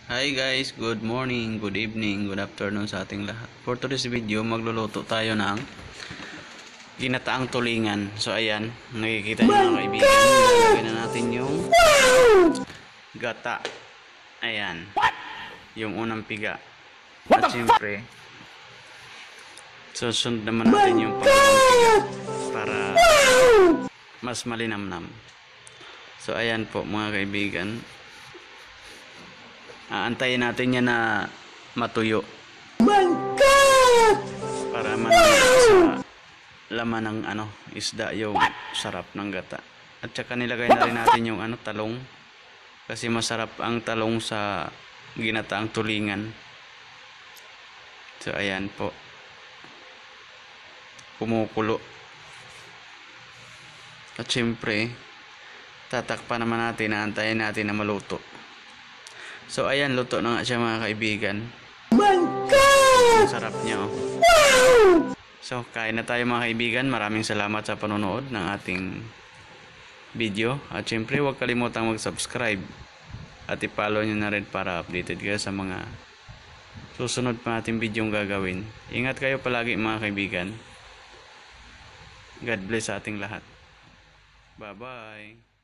Hi guys, good morning, good evening, good afternoon sa ating lahat. For today's video, magluluto tayo ng ginataang tulingan. So ayan, nakikita niyo mga kaibigan, lalagyan na natin yung gata. Ayan, yung unang piga. At siyempre, susunod naman natin yung pangalawang piga para mas malinamnam. So ayan po mga kaibigan, aantayin natin yan na matuyo para sa laman ng isda yung sarap ng gata. At saka nilagay na rin natin yung talong, kasi masarap ang talong sa ginataang tulingan. So ayan po, kumukulo. At syempre tatakpan naman natin, aantayin natin na maluto. So ayan, luto na nga siya mga kaibigan. Ang sarap niya oh. So kain na tayo mga kaibigan. Maraming salamat sa panonood ng ating video. At syempre huwag kalimutang mag-subscribe at i-follow nyo na rin para updated kayo sa mga susunod pa nating video gagawin. Ingat kayo palagi mga kaibigan. God bless sa ating lahat. Bye bye.